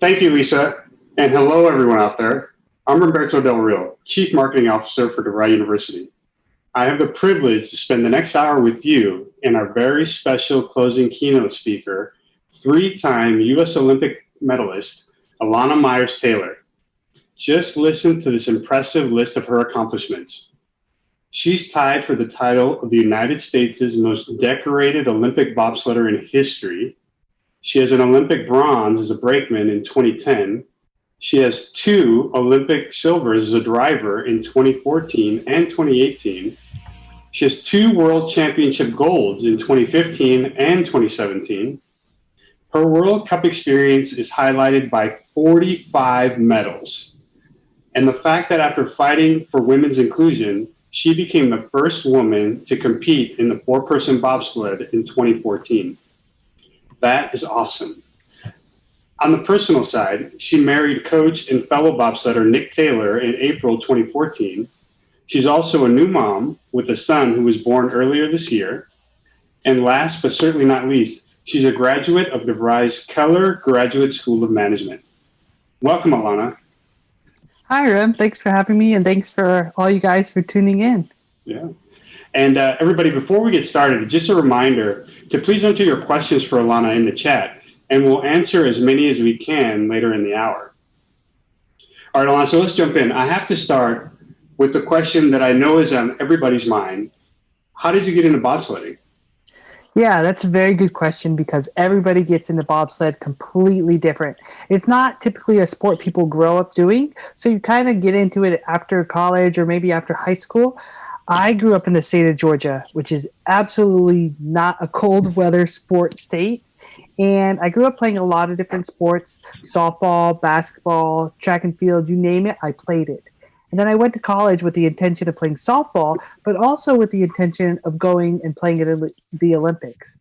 Thank you, Lisa, and hello, everyone out there. I'm Roberto Del Rio, Chief Marketing Officer for DeVry University. I have the privilege to spend the next hour with you and our very special closing keynote speaker, three-time U.S. Olympic medalist, Elana Meyers Taylor. Just listen to this impressive list of her accomplishments. She's tied for the title of the United States' most decorated Olympic bobsledder in history. She has an Olympic bronze as a brakeman in 2010. She has 2 Olympic silvers as a driver in 2014 and 2018. She has 2 World Championship golds in 2015 and 2017. Her World Cup experience is highlighted by 45 medals. And the fact that after fighting for women's inclusion, she became the first woman to compete in the 4-person bobsled in 2014. That is awesome. On the personal side, she married coach and fellow bobsledder Nick Taylor in April 2014. She's also a new mom with a son who was born earlier this year. And last but certainly not least, she's a graduate of DeVry's Keller Graduate School of Management. Welcome, Alana. Hi, Rem. Thanks for having me, and thanks for all you guys for tuning in. Yeah. And everybody, before we get started, just a reminder to please enter your questions for Alana in the chat, and we'll answer as many as we can later in the hour. All right, Alana, so let's jump in. I have to start with the question that I know is on everybody's mind. How did you get into bobsledding? Yeah, that's a very good question because everybody gets into bobsled completely different. It's not typically a sport people grow up doing, so you kind of get into it after college or maybe after high school. I grew up in the state of Georgia, which is absolutely not a cold weather sport state. And I grew up playing a lot of different sports, softball, basketball, track and field, you name it, I played it. And then I went to college with the intention of playing softball, but also with the intention of going and playing at the Olympics.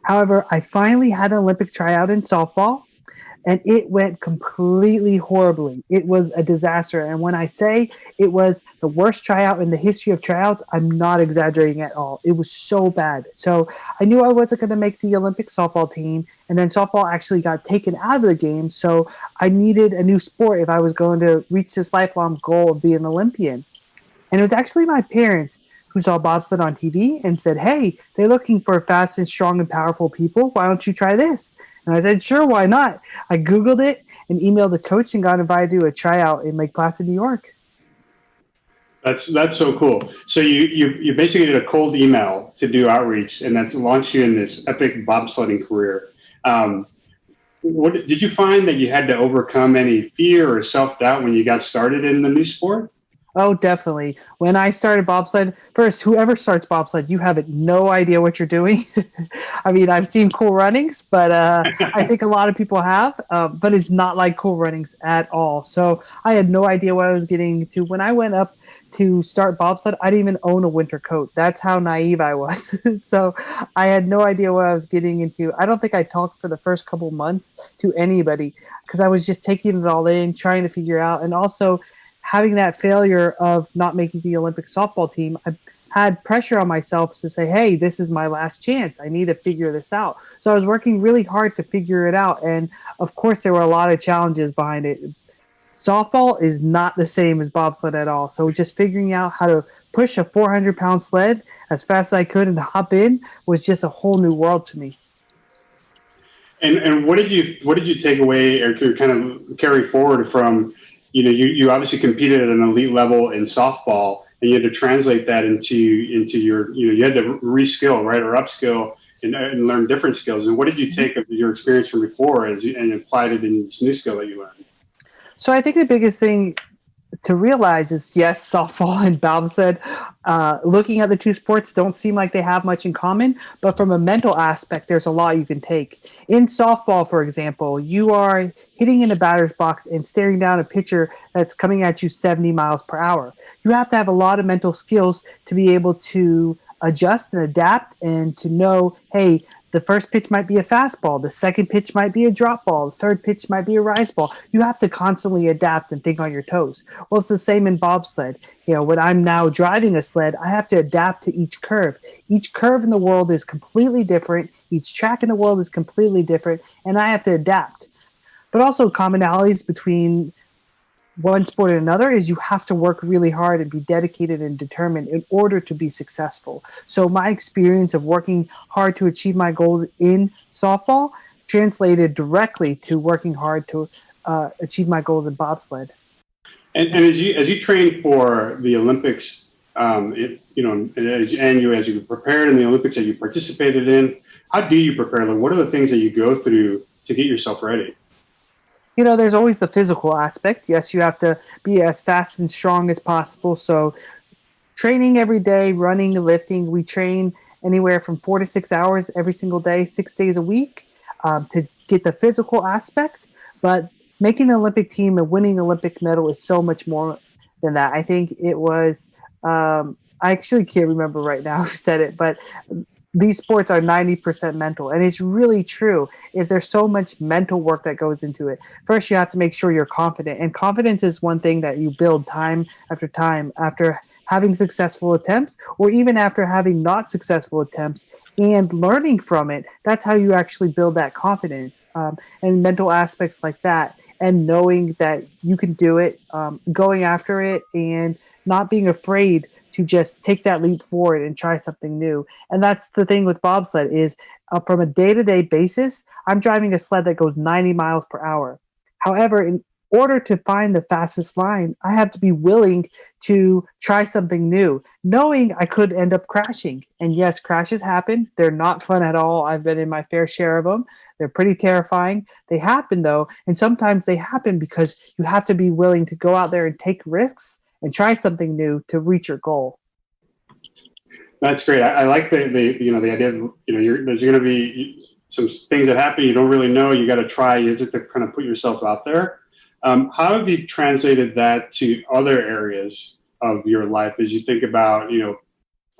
However, I finally had an Olympic tryout in softball, and it went completely horribly. It was a disaster. And when I say it was the worst tryout in the history of tryouts, I'm not exaggerating at all. It was so bad. So I knew I wasn't going to make the Olympic softball team. And then softball actually got taken out of the game. So I needed a new sport if I was going to reach this lifelong goal of being an Olympian. And it was actually my parents who saw bobsled on TV and said, hey, they're looking for fast and strong and powerful people. Why don't you try this? And I said, sure, why not? I Googled it and emailed the coach and got invited to a tryout in Lake Placid, New York. That's so cool. So you basically did a cold email to do outreach, and that's launched you in this epic bobsledding career. What did you find that you had to overcome any fear or self-doubt when you got started in the new sport? Oh, definitely. When I started bobsled, first, whoever starts bobsled, you have no idea what you're doing. I mean, I've seen Cool Runnings, but I think a lot of people have, but it's not like Cool Runnings at all. So I had no idea what I was getting into. When I went up to start bobsled, I didn't even own a winter coat. That's how naive I was. So I had no idea what I was getting into. I don't think I talked for the first couple months to anybody because I was just taking it all in, trying to figure out, and also having that failure of not making the Olympic softball team, I had pressure on myself to say, hey, this is my last chance. I need to figure this out. So I was working really hard to figure it out. And of course, there were a lot of challenges behind it. Softball is not the same as bobsled at all. So just figuring out how to push a 400-pound sled as fast as I could and hop in was just a whole new world to me. And what did you take away or kind of carry forward from? You obviously competed at an elite level in softball, and you had to translate that into your, you had to reskill, right, or upskill and learn different skills. And what did you take of your experience from before and applied it in this new skill that you learned? So I think the biggest thing to realize is, yes, softball and bobsled, looking at the two sports don't seem like they have much in common, but from a mental aspect, there's a lot you can take. In softball, for example, you are hitting in a batter's box and staring down a pitcher that's coming at you 70 miles per hour. You have to have a lot of mental skills to be able to adjust and adapt and to know, hey, the first pitch might be a fastball. The second pitch might be a drop ball. The third pitch might be a rise ball. You have to constantly adapt and think on your toes. Well, it's the same in bobsled. When I'm now driving a sled, I have to adapt to each curve. Each curve in the world is completely different. Each track in the world is completely different, and I have to adapt. But also commonalities between one sport and another is you have to work really hard and be dedicated and determined in order to be successful. So my experience of working hard to achieve my goals in softball translated directly to working hard to achieve my goals in bobsled. And as you train for the Olympics, as you prepared in the Olympics that you participated in, how do you prepare? Like, what are the things that you go through to get yourself ready? There's always the physical aspect. Yes, you have to be as fast and strong as possible. So training every day, running, lifting, we train anywhere from 4 to 6 hours every single day, 6 days a week, to get the physical aspect. But making the Olympic team and winning Olympic medal is so much more than that. I think it was, I actually can't remember right now who said it, but these sports are 90% mental. And it's really true. Is there's so much mental work that goes into it. First, you have to make sure you're confident. And confidence is one thing that you build time after having successful attempts, or even after having not successful attempts and learning from it. That's how you actually build that confidence, and mental aspects like that. And knowing that you can do it, going after it, and not being afraid to just take that leap forward and try something new. And that's the thing with bobsled is, from a day-to-day basis, I'm driving a sled that goes 90 miles per hour. However, in order to find the fastest line, I have to be willing to try something new, knowing I could end up crashing. And yes, crashes happen. They're not fun at all. I've been in my fair share of them. They're pretty terrifying. They happen though. And sometimes they happen because you have to be willing to go out there and take risks and try something new to reach your goal. That's great. I like the idea of, there's going to be some things that happen you don't really know. You got to try. You have to kind of put yourself out there. How have you translated that to other areas of your life as you think about,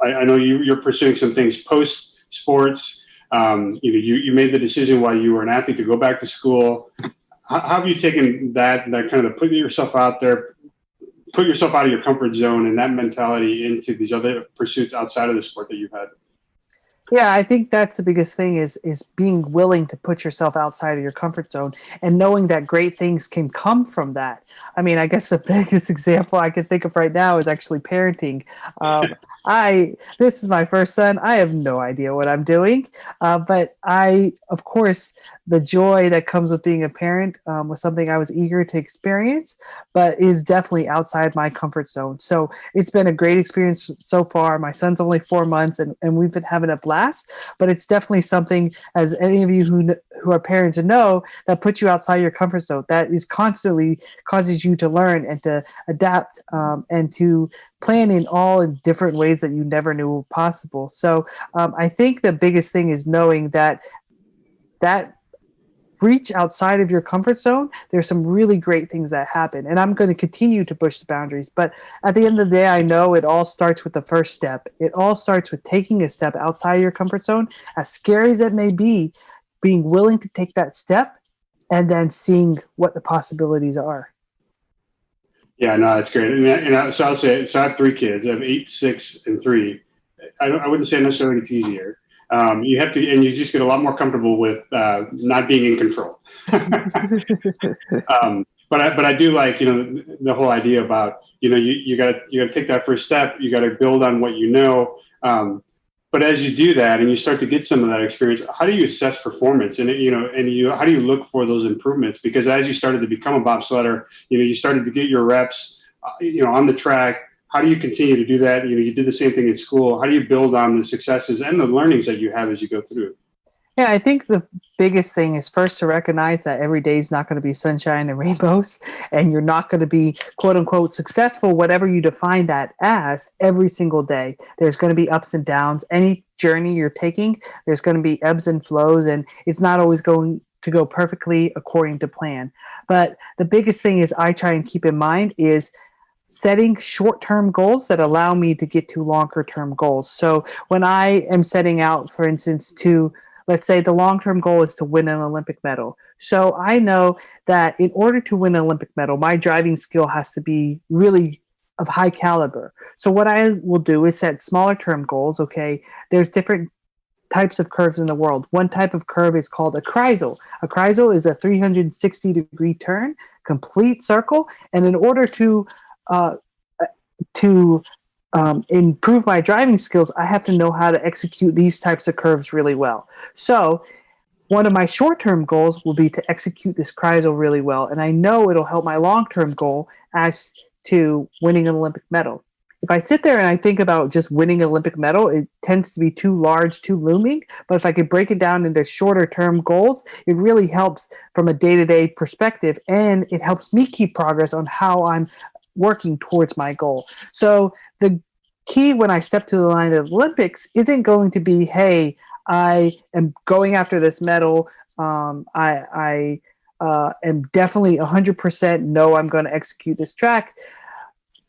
I know you're pursuing some things post sports. You made the decision while you were an athlete to go back to school. How have you taken that kind of putting yourself out there, put yourself out of your comfort zone and that mentality into these other pursuits outside of the sport that you've had? Yeah, I think that's the biggest thing is being willing to put yourself outside of your comfort zone and knowing that great things can come from that. I mean, I guess the biggest example I can think of right now is actually parenting. This is my first son. I have no idea what I'm doing, but of course, the joy that comes with being a parent was something I was eager to experience, but is definitely outside my comfort zone. So it's been a great experience so far. My son's only 4 months, and we've been having a blast, but it's definitely something, as any of you who are parents know, that puts you outside your comfort zone. That is constantly causes you to learn and to adapt, and to plan in different ways that you never knew were possible. So I think the biggest thing is knowing that reach outside of your comfort zone, there's some really great things that happen. And I'm going to continue to push the boundaries. But at the end of the day, I know it all starts with the first step. It all starts with taking a step outside your comfort zone, as scary as it may be, being willing to take that step and then seeing what the possibilities are. Yeah, no, that's great. And so I'll say, so I have 3 kids. I have 8, 6, and 3. I wouldn't say necessarily it's easier. You have to, and you just get a lot more comfortable with not being in control. But I do like, the whole idea about, you got to take that first step. You got to build on what you know. But as you do that and you start to get some of that experience, how do you assess performance? And how do you look for those improvements? Because as you started to become a bobsledder, you started to get your reps, on the track. How do you continue to do that? You did the same thing in school. How do you build on the successes and the learnings that you have as you go through? Yeah, I think the biggest thing is first to recognize that every day is not going to be sunshine and rainbows, and you're not going to be quote unquote successful, whatever you define that as, every single day. There's going to be ups and downs. Any journey you're taking, there's going to be ebbs and flows, and it's not always going to go perfectly according to plan. But the biggest thing is I try and keep in mind is setting short-term goals that allow me to get to longer-term goals. So when I am setting out, for instance, let's say the long-term goal is to win an Olympic medal. So I know that in order to win an Olympic medal, my driving skill has to be really of high caliber. So what I will do is set smaller term goals. Okay, there's different types of curves in the world. One type of curve is called a kreisel. A kreisel is a 360-degree turn, complete circle. And in order to improve my driving skills, I have to know how to execute these types of curves really well. So one of my short-term goals will be to execute this kreisel really well. And I know it'll help my long-term goal as to winning an Olympic medal. If I sit there and I think about just winning an Olympic medal, it tends to be too large, too looming. But if I could break it down into shorter term goals, it really helps from a day-to-day perspective. And it helps me keep progress on how I'm working towards my goal. So the key when I step to the line of the Olympics isn't going to be, hey, I am going after this medal. I am definitely 100% know I'm going to execute this track.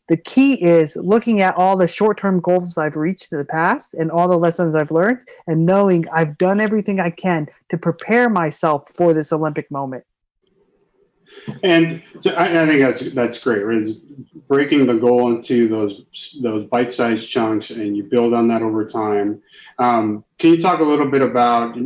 The key is looking at all the short-term goals I've reached in the past and all the lessons I've learned and knowing I've done everything I can to prepare myself for this Olympic moment. And so I think that's great. Right? It's breaking the goal into those bite-sized chunks, and you build on that over time. Can you talk a little bit about,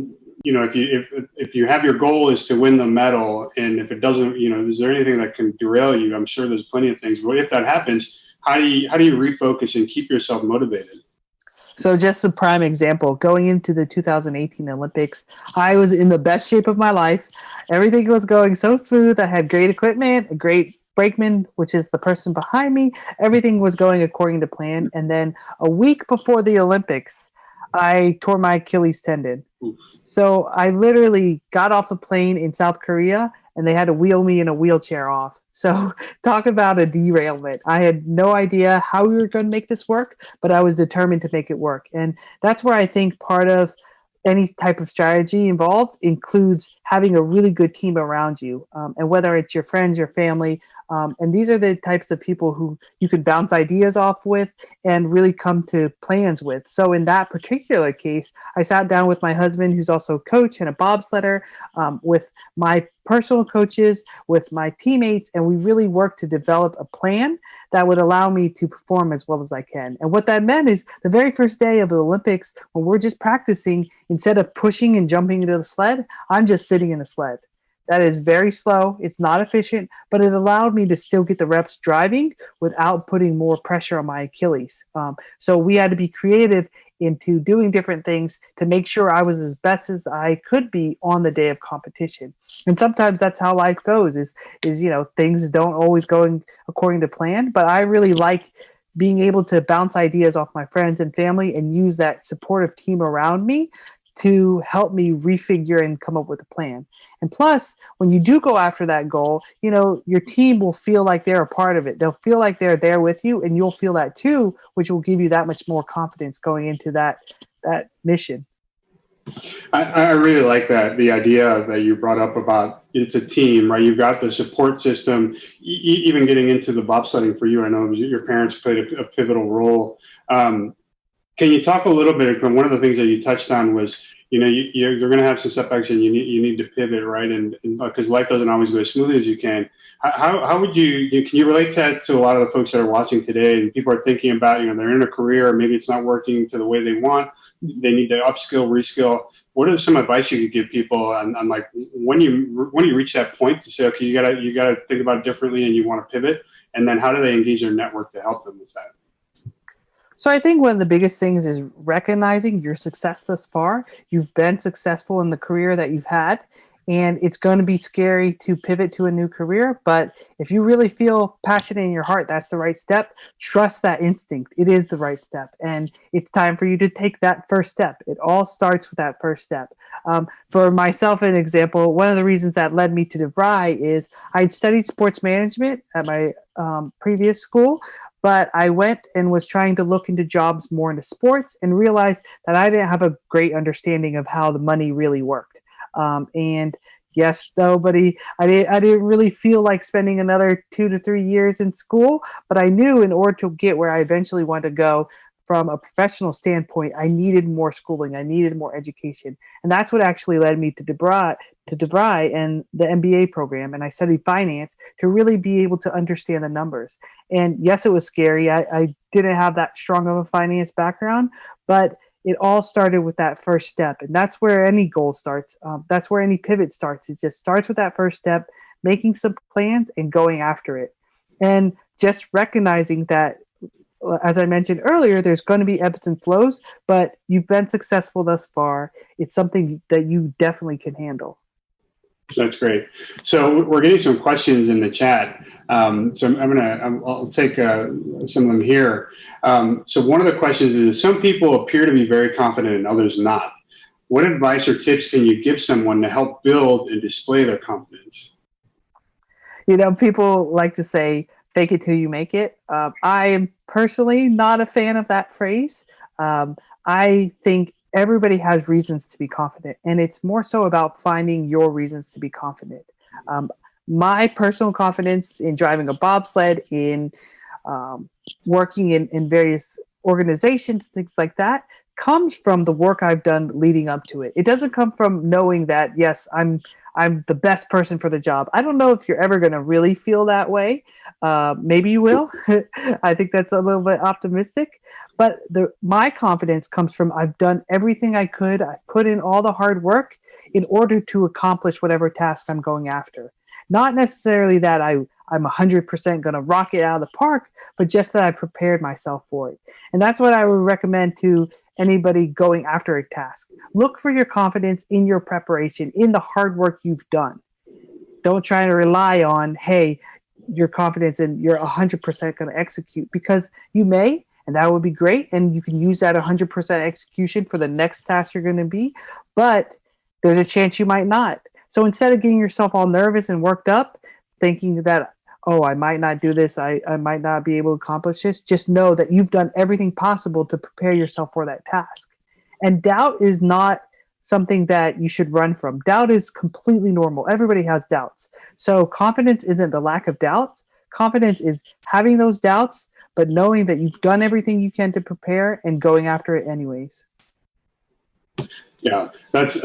if you have your goal is to win the medal, and if it doesn't, is there anything that can derail you? I'm sure there's plenty of things. But if that happens, how do you refocus and keep yourself motivated? So just a prime example, going into the 2018 Olympics, I was in the best shape of my life. Everything was going so smooth. I had great equipment, a great brakeman, which is the person behind me. Everything was going according to plan. And then a week before the Olympics, I tore my Achilles tendon. So I literally got off the plane in South Korea and they had to wheel me in a wheelchair off. So talk about a derailment. I had no idea how we were going to make this work, but I was determined to make it work. And that's where I think part of any type of strategy involved includes having a really good team around you. And whether it's your friends, your family, and these are the types of people who you can bounce ideas off with and really come to plans with. So in that particular case, I sat down with my husband, who's also a coach and a bobsledder, with my personal coaches, with my teammates, and we really worked to develop a plan that would allow me to perform as well as I can. And what that meant is the very first day of the Olympics, when we're just practicing, instead of pushing and jumping into the sled, I'm just sitting in the sled. That is very slow. It's not efficient, but it allowed me to still get the reps driving without putting more pressure on my Achilles. So we had to be creative into doing different things to make sure I was as best as I could be on the day of competition. And sometimes that's how life goes is things don't always go according to plan, but I really like being able to bounce ideas off my friends and family and use that supportive team around me to help me refigure and come up with a plan. And plus, when you do go after that goal, your team will feel like they're a part of it. They'll feel like they're there with you, and you'll feel that too, which will give you that much more confidence going into that mission. I really like that, the idea that you brought up about it's a team, right? You've got the support system, even getting into the bobsledding for you. I know your parents played a pivotal role. Can you talk a little bit? One of the things that you touched on was, you're going to have some setbacks and you need to pivot, right? And because life doesn't always go as smoothly as you can. How would can you relate that to a lot of the folks that are watching today and people are thinking about, they're in a career, maybe it's not working to the way they want. They need to upskill, reskill. What are some advice you could give people on like when you reach that point to say, okay, you gotta think about it differently and you want to pivot, and then how do they engage their network to help them with that? So I think one of the biggest things is recognizing your success thus far. You've been successful in the career that you've had, and it's going to be scary to pivot to a new career. But if you really feel passionate in your heart, that's the right step. Trust that instinct. It is the right step. And it's time for you to take that first step. It all starts with that first step. For myself, an example, one of the reasons that led me to DeVry is I'd studied sports management at my previous school, but I went and was trying to look into jobs more into sports and realized that I didn't have a great understanding of how the money really worked. And yes, nobody, I didn't really feel like spending another 2 to 3 years in school, but I knew in order to get where I eventually wanted to go from a professional standpoint, I needed more schooling. I needed more education. And that's what actually led me to DeVry and the MBA program. And I studied finance to really be able to understand the numbers. And yes, it was scary. I didn't have that strong of a finance background, but it all started with that first step. And that's where any goal starts. That's where any pivot starts. It just starts with that first step, making some plans and going after it. And just recognizing that, as I mentioned earlier, there's going to be ebbs and flows, but you've been successful thus far. It's something that you definitely can handle. That's great. So we're getting some questions in the chat. So I'll take some of them here. So one of the questions is, some people appear to be very confident and others not. What advice or tips can you give someone to help build and display their confidence? You know, people like to say, fake it till you make it. I am personally not a fan of that phrase. I think everybody has reasons to be confident, and it's more so about finding your reasons to be confident. My personal confidence in driving a bobsled, in working in various organizations, things like that, comes from the work I've done leading up to it. It doesn't come from knowing that, yes, I'm the best person for the job. I don't know if you're ever going to really feel that way. Maybe you will. I think that's a little bit optimistic. But my confidence comes from, I've done everything I could. I put in all the hard work in order to accomplish whatever task I'm going after. Not necessarily that I'm 100% going to rock it out of the park, but just that I prepared myself for it. And that's what I would recommend to anybody going after a task. Look for your confidence in your preparation, in the hard work you've done. Don't try to rely on, hey, your confidence and you're 100% going to execute, because you may, and that would be great. And you can use that 100% execution for the next task you're going to be, but there's a chance you might not. So instead of getting yourself all nervous and worked up, thinking that, oh, I might not do this, I might not be able to accomplish this, just know that you've done everything possible to prepare yourself for that task. And doubt is not something that you should run from. Doubt is completely normal. Everybody has doubts. So confidence isn't the lack of doubts. Confidence is having those doubts, but knowing that you've done everything you can to prepare and going after it anyways. Yeah, that's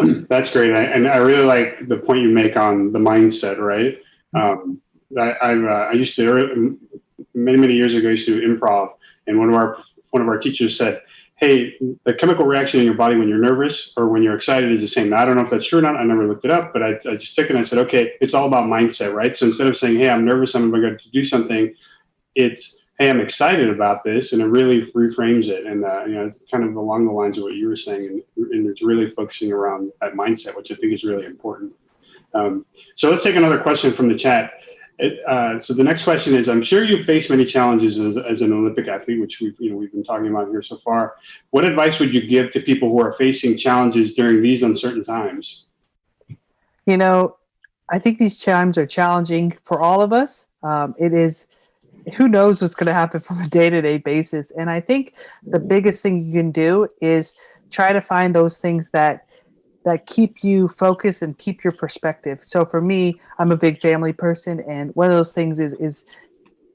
great. And I really like the point you make on the mindset, right? I used to, many years ago, I used to do improv, and one of our teachers said, hey, the chemical reaction in your body when you're nervous or when you're excited is the same. Now, I don't know if that's true or not. I never looked it up, but I just took it and I said, okay, it's all about mindset, right? So instead of saying, hey, I'm nervous, I'm going to do something, it's, hey, I'm excited about this, and it really reframes it. And it's kind of along the lines of what you were saying, and it's really focusing around that mindset, which I think is really important. So let's take another question from the chat. So the next question is, I'm sure you've faced many challenges as an Olympic athlete, which we've been talking about here so far. What advice would you give to people who are facing challenges during these uncertain times? You know, I think these times are challenging for all of us. It is, who knows what's going to happen from a day-to-day basis. And I think the biggest thing you can do is try to find those things that keep you focused and keep your perspective. So for me, I'm a big family person, and one of those things is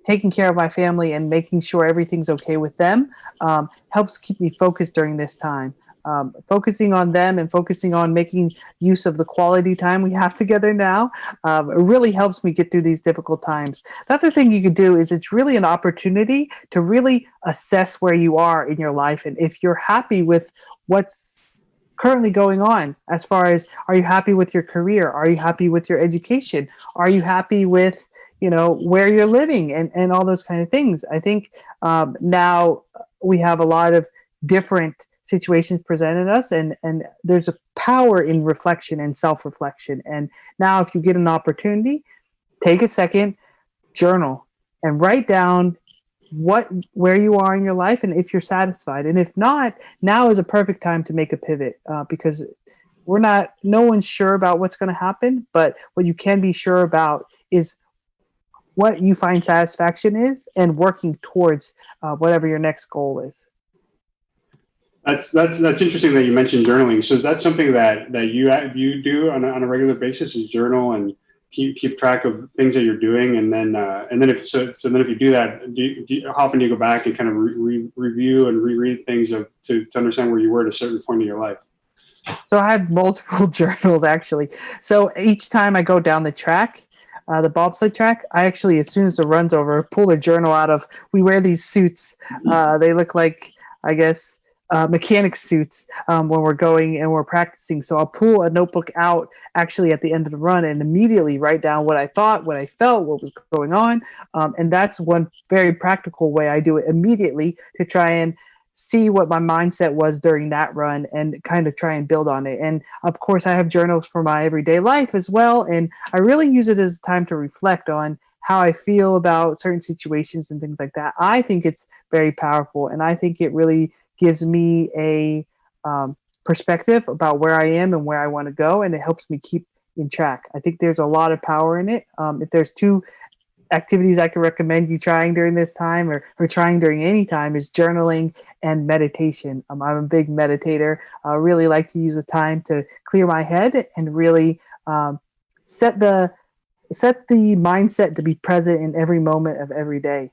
taking care of my family and making sure everything's okay with them helps keep me focused during this time. Focusing on them and focusing on making use of the quality time we have together now, it really helps me get through these difficult times. The other thing you could do is, it's really an opportunity to really assess where you are in your life, and if you're happy with what's currently going on, as far as, are you happy with your career? Are you happy with your education? Are you happy with, where you're living and all those kind of things? I think now we have a lot of different situations presented us, and there's a power in reflection and self-reflection. And now, if you get an opportunity, take a second, journal, and write down where you are in your life and if you're satisfied. And if not, now is a perfect time to make a pivot, because no one's sure about what's going to happen, but what you can be sure about is what you find satisfaction is, and working towards whatever your next goal is. That's interesting that you mentioned journaling. So is that something that you do on a regular basis, is journal and keep track of things that you're doing, and then if you do that, how often do you go back and kind of review and reread things to understand where you were at a certain point in your life? So I have multiple journals, actually. So each time I go down the track, the bobsled track, I actually, as soon as the run's over, pull a journal out of, we wear these suits. They look like, I guess, mechanic suits when we're going and we're practicing. So I'll pull a notebook out actually at the end of the run and immediately write down what I thought, what I felt, what was going on. And that's one very practical way I do it immediately to try and see what my mindset was during that run and kind of try and build on it. And of course, I have journals for my everyday life as well. And I really use it as time to reflect on how I feel about certain situations and things like that. I think it's very powerful. And I think it really gives me a perspective about where I am and where I want to go. And it helps me keep in track. I think there's a lot of power in it. If there's two activities I can recommend you trying during this time or trying during any time is journaling and meditation. I'm a big meditator. I really like to use the time to clear my head and really set the mindset to be present in every moment of every day.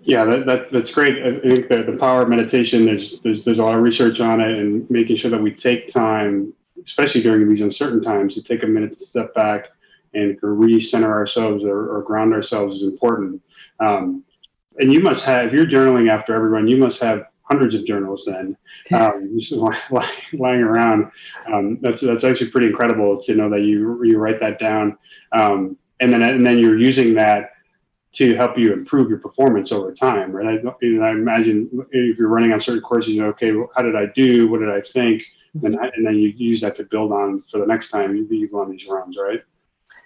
Yeah, that's great. I think that the power of meditation, there's a lot of research on it, and making sure that we take time, especially during these uncertain times, to take a minute to step back and recenter ourselves or ground ourselves is important. And you must have, if you're journaling after every run, you must have hundreds of journals then, just lying around. That's actually pretty incredible to know that you write that down, and then you're using that to help you improve your performance over time, right? I imagine if you're running on certain courses, okay, well, how did I do? What did I think? And then you use that to build on for the next time you go on these runs, right?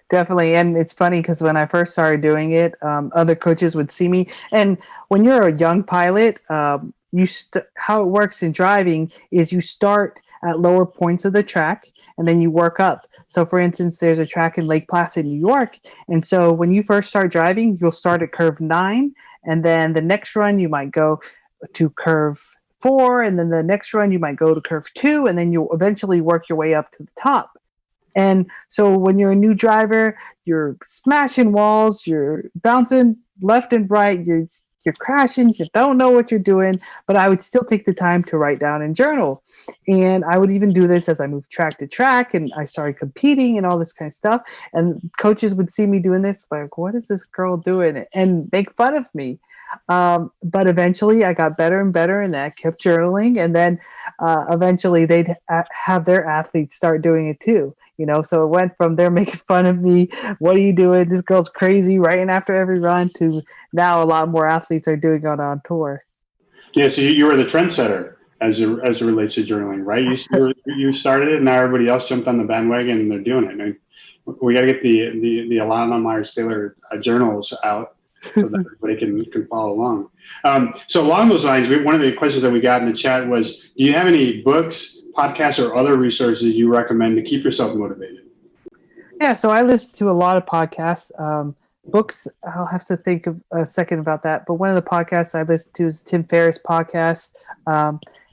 Definitely. And it's funny because when I first started doing it, other coaches would see me. And when you're a young pilot, how it works in driving is you start at lower points of the track and then you work up. So for instance, there's a track in Lake Placid, New York. And so when you first start driving, you'll start at curve 9. And then the next run, you might go to curve 4. And then the next run, you might go to curve 2. And then you'll eventually work your way up to the top. And so when you're a new driver, you're smashing walls, you're bouncing left and right, you're crashing, you don't know what you're doing, but I would still take the time to write down and journal. And I would even do this as I moved track to track and I started competing and all this kind of stuff. And coaches would see me doing this, like, what is this girl doing? And make fun of me. But eventually I got better and better and I kept journaling. And then eventually they'd have their athletes start doing it too. So it went from they're making fun of me, what are you doing? This girl's crazy, writing after every run, to now a lot more athletes are doing it on tour. Yeah, so you were the trendsetter as it relates to journaling, right? You started it, and now everybody else jumped on the bandwagon and they're doing it. And we got to get the Elana Meyers Taylor journals out so that everybody can follow along. So along those lines, one of the questions that we got in the chat was, do you have any books, podcasts, or other resources you recommend to keep yourself motivated? Yeah, so I listen to a lot of podcasts. Books, I'll have to think of a second about that. But one of the podcasts I listen to is Tim Ferriss' podcast.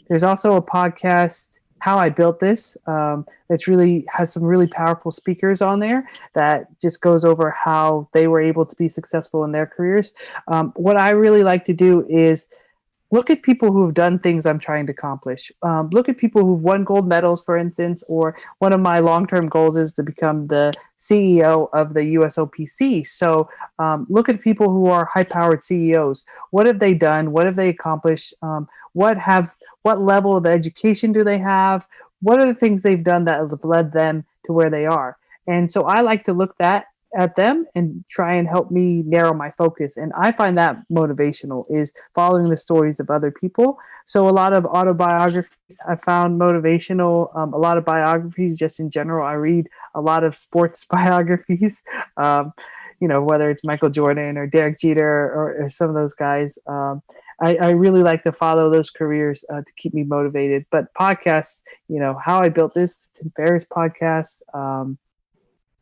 There's also a podcast, How I Built This, that's really has some really powerful speakers on there that just goes over how they were able to be successful in their careers. What I really like to do is look at people who have done things I'm trying to accomplish. Look at people who've won gold medals, for instance, or one of my long-term goals is to become the CEO of the USOPC. So look at people who are high-powered CEOs. What have they done? What have they accomplished? What level of education do they have? What are the things they've done that have led them to where they are? And so I like to look at them and try and help me narrow my focus. And I find that motivational, is following the stories of other people. So a lot of autobiographies I found motivational, a lot of biographies just in general. I read a lot of sports biographies, whether it's Michael Jordan or Derek Jeter or some of those guys. I really like to follow those careers to keep me motivated. But podcasts, How I Built This, Tim Ferriss podcast,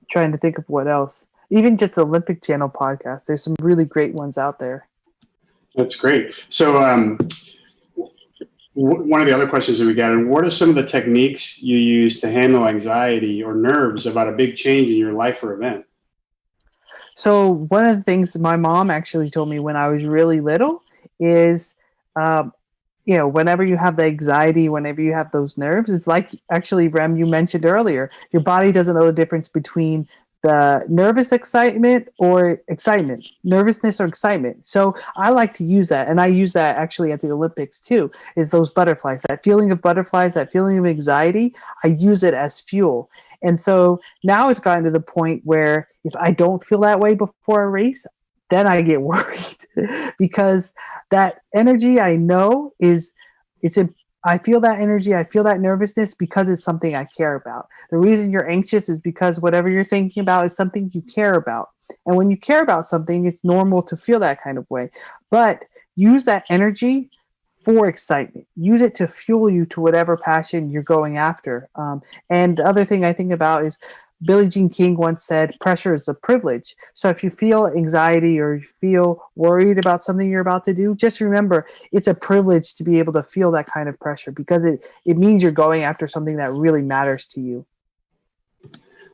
trying to think of what else. Even just the Olympic Channel podcast. There's some really great ones out there. That's great. So one of the other questions that we got, what are some of the techniques you use to handle anxiety or nerves about a big change in your life or event? So one of the things my mom actually told me when I was really little is, whenever you have the anxiety, whenever you have those nerves, it's like, actually, Rem, you mentioned earlier, your body doesn't know the difference between the nervous excitement or excitement, nervousness or excitement. So I like to use that. And I use that actually at the Olympics too, is those butterflies, that feeling of butterflies, that feeling of anxiety. I use it as fuel. And so now it's gotten to the point where if I don't feel that way before a race, then I get worried because that energy I know it's a I feel that energy, I feel that nervousness because it's something I care about. The reason you're anxious is because whatever you're thinking about is something you care about. And when you care about something, it's normal to feel that kind of way. But use that energy for excitement. Use it to fuel you to whatever passion you're going after. And the other thing I think about is Billie Jean King once said, pressure is a privilege. So if you feel anxiety or you feel worried about something you're about to do, just remember it's a privilege to be able to feel that kind of pressure because it means you're going after something that really matters to you.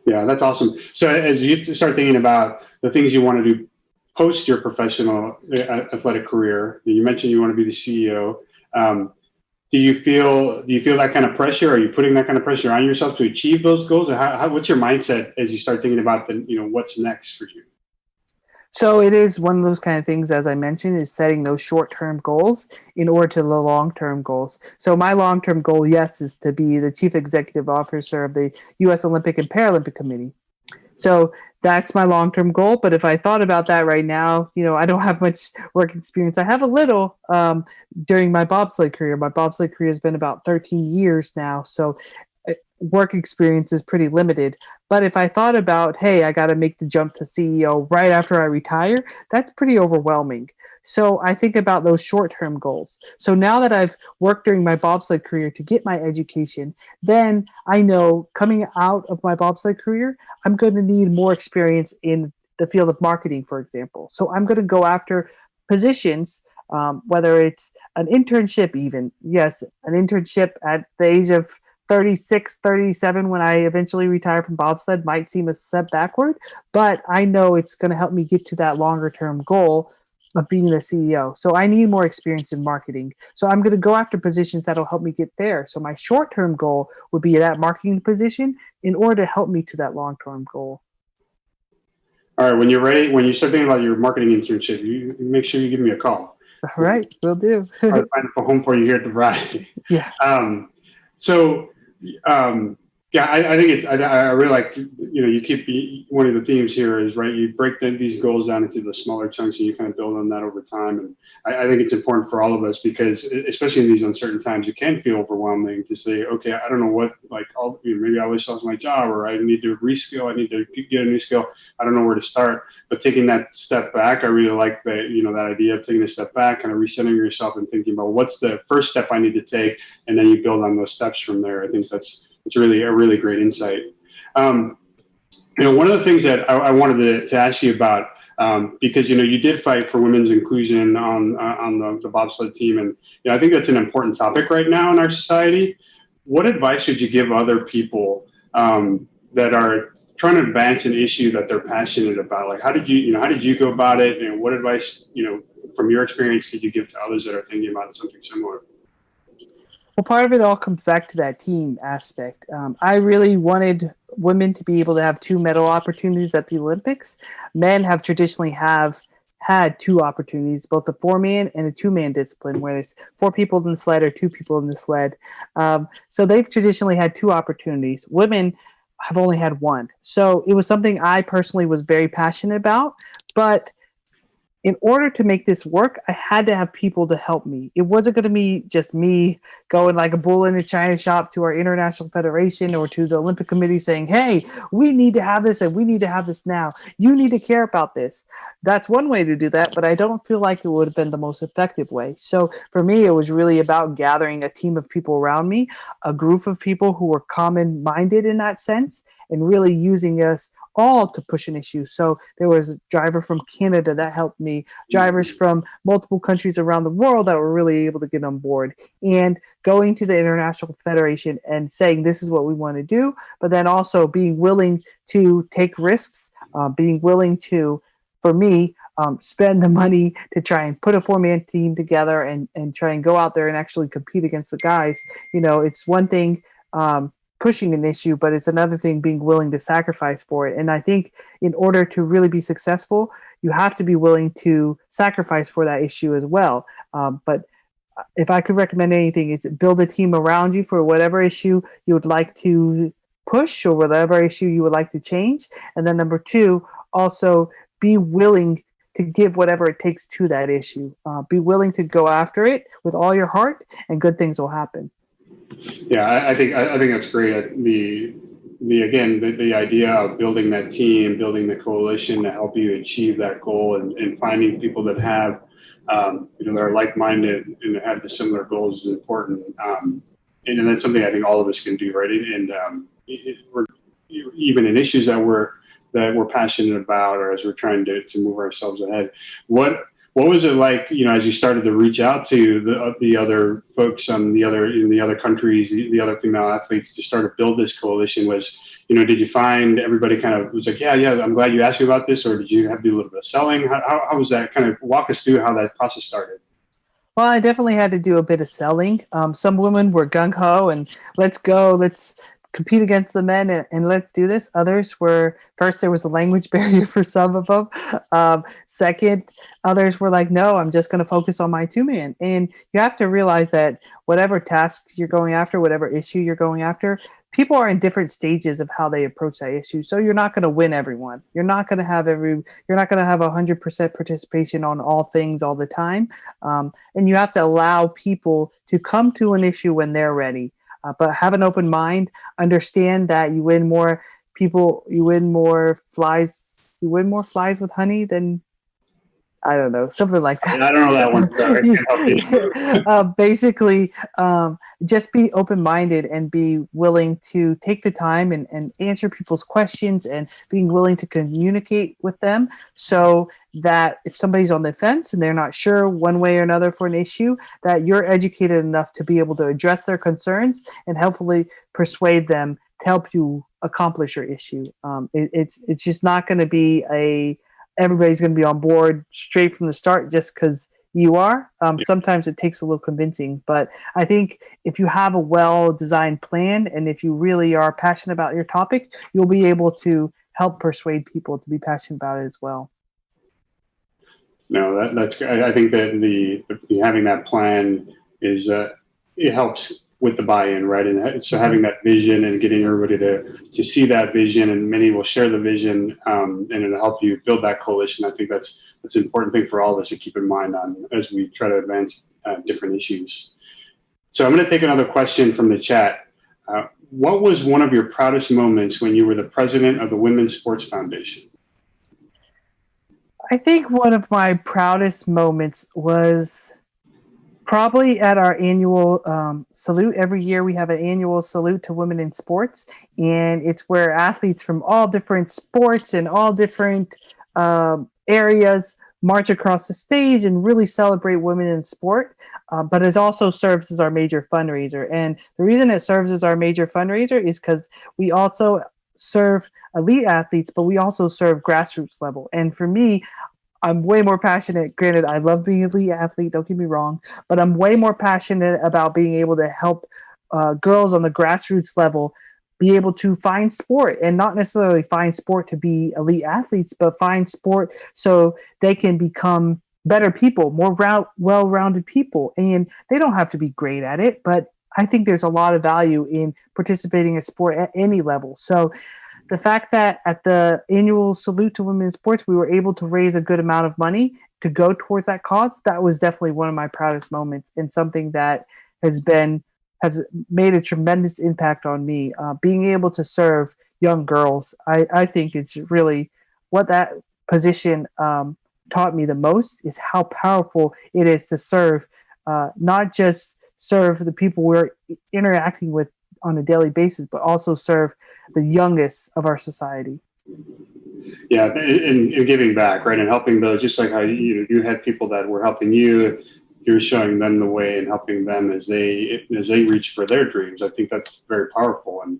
Yeah, that's awesome. So as you start thinking about the things you want to do post your professional athletic career, you mentioned you want to be the CEO. Do you feel that kind of pressure? Are you putting that kind of pressure on yourself to achieve those goals? Or what's your mindset as you start thinking about what's next for you? So it is one of those kind of things, as I mentioned, is setting those short-term goals in order to the long-term goals. So my long-term goal, yes, is to be the chief executive officer of the U.S. Olympic and Paralympic Committee. So that's my long-term goal. But if I thought about that right now, I don't have much work experience. I have a little during my bobsled career. My bobsled career has been about 13 years now. So work experience is pretty limited. But if I thought about, hey, I got to make the jump to CEO right after I retire, that's pretty overwhelming. So I think about those short-term goals. So now that I've worked during my bobsled career to get my education, then I know coming out of my bobsled career, I'm going to need more experience in the field of marketing, for example. So I'm going to go after positions, whether it's an internship even. Yes, an internship at the age of 36, 37, when I eventually retire from bobsled might seem a step backward, but I know it's going to help me get to that longer term goal of being the CEO. So I need more experience in marketing. So I'm going to go after positions that'll help me get there. So my short term goal would be that marketing position in order to help me to that long term goal. All right, when you're ready, when you start thinking about your marketing internship, you make sure you give me a call. All right, will do. I'll find a home for you here at DeVry. Yeah. Yeah, I think I really like, you keep one of the themes here is, right, you break these goals down into the smaller chunks and you kind of build on that over time. And I think it's important for all of us because, especially in these uncertain times, it can feel overwhelming to say, okay, I don't know what, maybe I wish I lost my job, or I need to reskill, I need to get a new skill. I don't know where to start. But taking that step back, I really like that, that idea of taking a step back, kind of recentering yourself and thinking about what's the first step I need to take, and then you build on those steps from there. I think it's really a really great insight. One of the things that I wanted to ask you about, because you did fight for women's inclusion on the bobsled team, and I think that's an important topic right now in our society. What advice would you give other people that are trying to advance an issue that they're passionate about? Like, how did you go about it? And what advice, from your experience, could you give to others that are thinking about something similar? Well, part of it all comes back to that team aspect. I really wanted women to be able to have 2 medal opportunities at the Olympics. Men have traditionally had 2 opportunities, both a 4-man and a 2-man discipline, where there's 4 people in the sled or 2 people in the sled. So they've traditionally had 2 opportunities. Women have only had 1. So it was something I personally was very passionate about, but in order to make this work, I had to have people to help me. It wasn't going to be just me going like a bull in a china shop to our international federation or to the Olympic Committee saying, hey, we need to have this and we need to have this now. You need to care about this. That's one way to do that, but I don't feel like it would have been the most effective way. So for me, it was really about gathering a team of people around me, a group of people who were common-minded in that sense, and really using us all to push an issue. So there was a driver from Canada that helped me, drivers from multiple countries around the world that were really able to get on board, and going to the International Federation and saying this is what we want to do, but then also being willing to take risks, being willing to, for me, spend the money to try and put a 4-man team together and try and go out there and actually compete against the guys. It's one thing pushing an issue, but it's another thing being willing to sacrifice for it. And I think in order to really be successful, you have to be willing to sacrifice for that issue as well. But if I could recommend anything, it's build a team around you for whatever issue you would like to push or whatever issue you would like to change. And then number two, also be willing to give whatever it takes to that issue. Be willing to go after it with all your heart, and good things will happen. Yeah, I think that's great. The idea of building that team, building the coalition to help you achieve that goal, and finding people that have that are like-minded and have the similar goals is important. And that's something I think all of us can do, right? And we're even in issues that we're passionate about, or as we're trying to move ourselves ahead. What was it like, as you started to reach out to the other folks in the other countries, the other female athletes, to start to build this coalition? Did you find everybody kind of was like, yeah, I'm glad you asked me about this, or did you have to do a little bit of selling? How was that? Kind of walk us through how that process started. Well, I definitely had to do a bit of selling. Some women were gung-ho and let's go, let's compete against the men and let's do this. Others were, first, there was a language barrier for some of them. Second, others were like, no, I'm just going to focus on my 2-man. And you have to realize that whatever task you're going after, whatever issue you're going after, people are in different stages of how they approach that issue. So you're not going to win everyone. You're not going to have 100% participation on all things all the time. And you have to allow people to come to an issue when they're ready. But have an open mind, understand that you win more flies with honey than, I don't know, something like that. I don't know that one. Sorry. Basically, just be open-minded and be willing to take the time and answer people's questions, and being willing to communicate with them, so that if somebody's on the fence and they're not sure one way or another for an issue, that you're educated enough to be able to address their concerns and hopefully persuade them to help you accomplish your issue. It's just not going to be everybody's going to be on board straight from the start just because you are. Sometimes it takes a little convincing, but I think if you have a well-designed plan, and if you really are passionate about your topic, you'll be able to help persuade people to be passionate about it as well. No, that's. I think that having that plan is it helps with the buy-in, right? And so having that vision and getting everybody to see that vision, and many will share the vision, and it'll help you build that coalition. I think that's an important thing for all of us to keep in mind as we try to advance different issues. So I'm going to take another question from the chat. What was one of your proudest moments when you were the president of the Women's Sports Foundation? I think one of my proudest moments was probably at our annual salute. Every year we have an annual salute to women in sports, and it's where athletes from all different sports and all different areas march across the stage and really celebrate women in sport. But it also serves as our major fundraiser. And the reason it serves as our major fundraiser is because we also serve elite athletes, but we also serve grassroots level. And for me, I'm way more passionate. Granted, I love being an elite athlete, don't get me wrong, but I'm way more passionate about being able to help girls on the grassroots level be able to find sport, and not necessarily find sport to be elite athletes, but find sport so they can become better people, more well-rounded people. And they don't have to be great at it, but I think there's a lot of value in participating in sport at any level. So the fact that at the annual salute to women in sports, we were able to raise a good amount of money to go towards that cause, that was definitely one of my proudest moments, and something that has made a tremendous impact on me. Being able to serve young girls, I think it's really what that position taught me the most, is how powerful it is to serve, not just serve the people we're interacting with on a daily basis, but also serve the youngest of our society. Yeah, and giving back, right, and helping those, just like how you had people that were helping you, you're showing them the way and helping them as they reach for their dreams. I think that's very powerful, and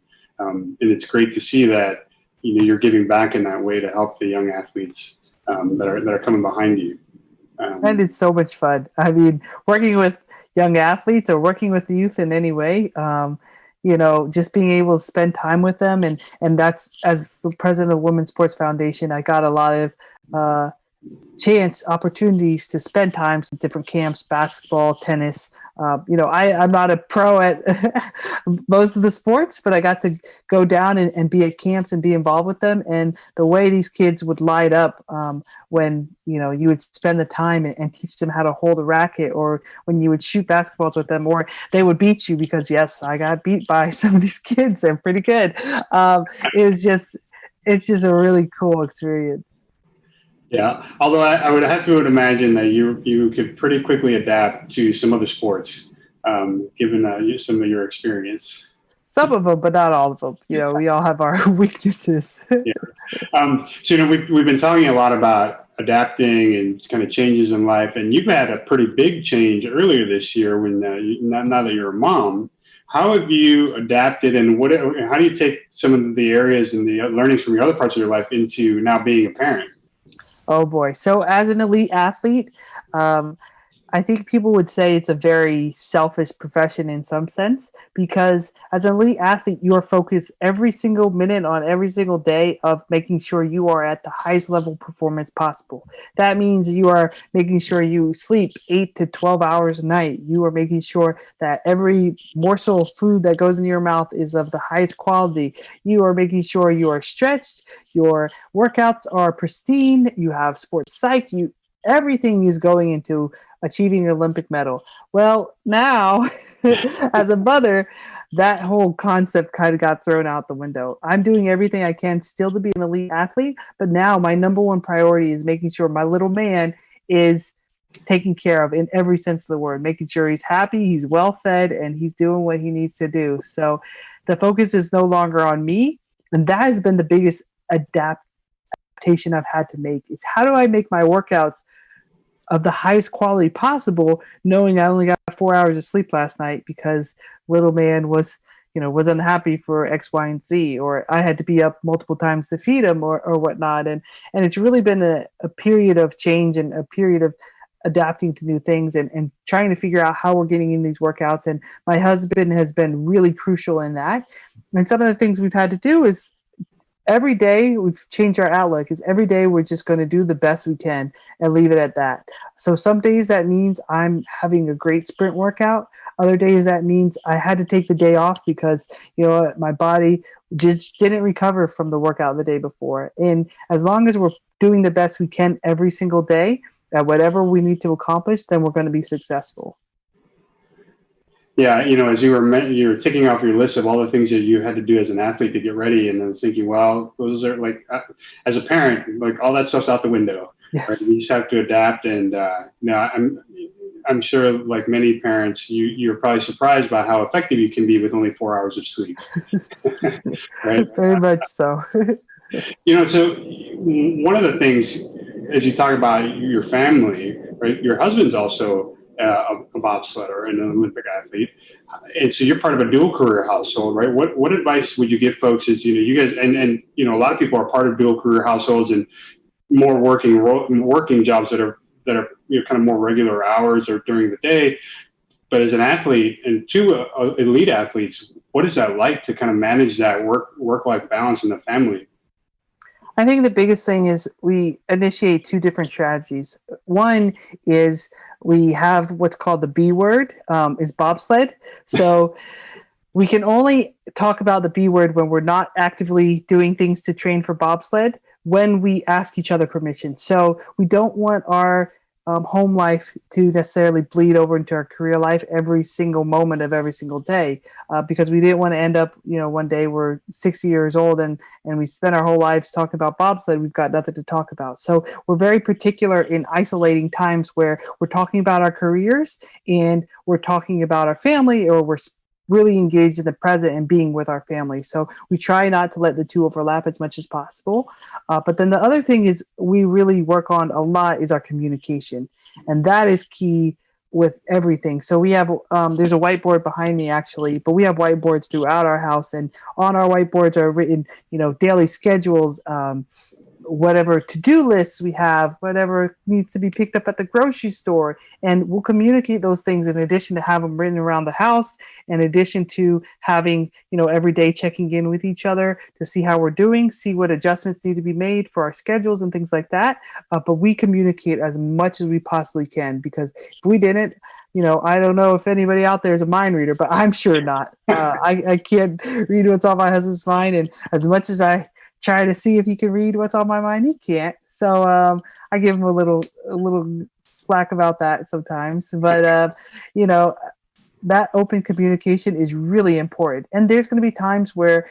it's great to see that you're giving back in that way to help the young athletes that are coming behind you. And it's so much fun. I mean, working with young athletes or working with youth in any way, just being able to spend time with them. And that's, as the president of Women's Sports Foundation, I got a lot of opportunities to spend time in different camps, basketball, tennis. I'm not a pro at most of the sports, but I got to go down and be at camps and be involved with them. And the way these kids would light up when, you would spend the time and teach them how to hold a racket, or when you would shoot basketballs with them, or they would beat you, because yes, I got beat by some of these kids. They're pretty good. It's just a really cool experience. Yeah, although I would have to imagine that you could pretty quickly adapt to some other sports, given some of your experience. Some of them, but not all of them. We all have our weaknesses. Yeah. So we've been talking a lot about adapting and kind of changes in life, and you've had a pretty big change earlier this year when now that you're a mom. How have you adapted, and how do you take some of the areas and the learnings from your other parts of your life into now being a parent? Oh boy. So as an elite athlete, I think people would say it's a very selfish profession in some sense, because as an elite athlete, you are focused every single minute on every single day of making sure you are at the highest level performance possible. That means you are making sure you sleep 8 to 12 hours a night. You are making sure that every morsel of food that goes in your mouth is of the highest quality. You are making sure you are stretched, your workouts are pristine, you have sports psych, everything is going into achieving an Olympic medal. Well, now, as a mother, that whole concept kind of got thrown out the window. I'm doing everything I can still to be an elite athlete, but now my number one priority is making sure my little man is taken care of in every sense of the word, making sure he's happy, he's well fed, and he's doing what he needs to do. So the focus is no longer on me, and that has been the biggest adaptation I've had to make, is how do I make my workouts of the highest quality possible, knowing I only got 4 hours of sleep last night because little man was unhappy for X, Y, and Z, or I had to be up multiple times to feed him or whatnot. And it's really been a period of change and a period of adapting to new things and trying to figure out how we're getting in these workouts. And my husband has been really crucial in that. And some of the things we've had to do is every day we've changed our outlook. Is every day we're just going to do the best we can and leave it at that. So some days that means I'm having a great sprint workout. Other days that means I had to take the day off because, my body just didn't recover from the workout the day before. And as long as we're doing the best we can every single day at whatever we need to accomplish, then we're going to be successful. Yeah, as you were ticking off your list of all the things that you had to do as an athlete to get ready, and I was thinking, well, those are like, as a parent, like all that stuff's out the window. Yes. Right? You just have to adapt, and I'm sure, like many parents, you're probably surprised by how effective you can be with only 4 hours of sleep. Right? Very much so. So one of the things, as you talk about your family, right? Your husband's also a bobsledder and an Olympic athlete, and so you're part of a dual career household, right? What advice would you give folks as you guys and a lot of people are part of dual career households and more working jobs that are kind of more regular hours or during the day, but as an athlete and two elite athletes, what is that like to kind of manage that work-life balance in the family? I think the biggest thing is we initiate two different strategies. One is we have what's called the B word, is bobsled. So we can only talk about the B word when we're not actively doing things to train for bobsled, when we ask each other permission. So we don't want our home life to necessarily bleed over into our career life every single moment of every single day, because we didn't want to end up, one day we're 60 years old and we spend our whole lives talking about bobsled. We've got nothing to talk about. So we're very particular in isolating times where we're talking about our careers and we're talking about our family, or we're really engaged in the present and being with our family. So we try not to let the two overlap as much as possible. But then the other thing is we really work on a lot is our communication. And that is key with everything. So we have, there's a whiteboard behind me actually, but we have whiteboards throughout our house, and on our whiteboards are written, daily schedules, whatever to-do lists we have, whatever needs to be picked up at the grocery store. And we'll communicate those things in addition to have them written around the house, in addition to having, every day checking in with each other to see how we're doing, see what adjustments need to be made for our schedules and things like that. But we communicate as much as we possibly can, because if we didn't, I don't know if anybody out there is a mind reader, but I'm sure not. I can't read what's on my husband's mind. And as much as I try to see if he can read what's on my mind, he can't. So I give him a little slack about that sometimes. But, that open communication is really important. And there's going to be times where,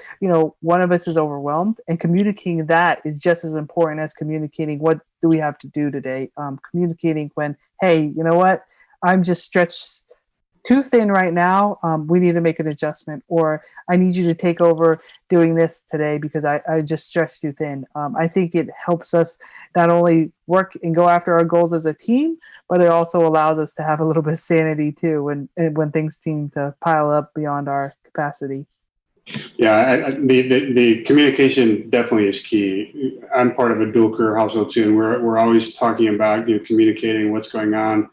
one of us is overwhelmed, and communicating that is just as important as communicating what do we have to do today. Communicating when, hey, you know what? I'm just stretched too thin right now. We need to make an adjustment, or I need you to take over doing this today because I just stretched too thin. I think it helps us not only work and go after our goals as a team, but it also allows us to have a little bit of sanity too when things seem to pile up beyond our capacity. Yeah, the communication definitely is key. I'm part of a dual career household too, and we're always talking about communicating what's going on.